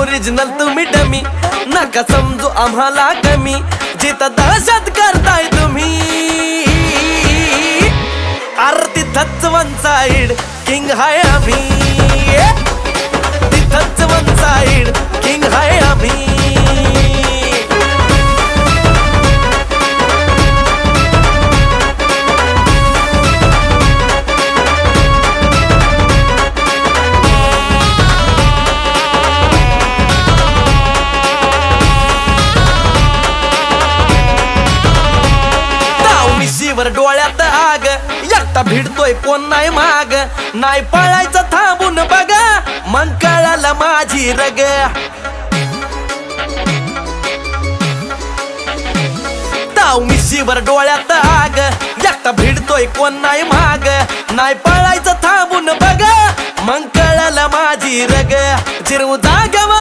Original तुम्ही dummy, नका समजू आम्हाला कमी, जिथं दहशत करताय तुम्ही. अरे तिथंच वन साइड किंग हाय आम्ही, तिथंच वन साइड किंग हाय आम्ही. वर डोळ्यात आग, एकटा भिडतोय कोण नाही माग, नाही पळायचं थांबून बघा, मग कळालं माझी रग. ताव मिशीवर डोळ्यात आग, एकटा भिडतोय कोण नाही माग, नाही पळायचं थांबून बघा, मग कळालं माझी रग. जिरवू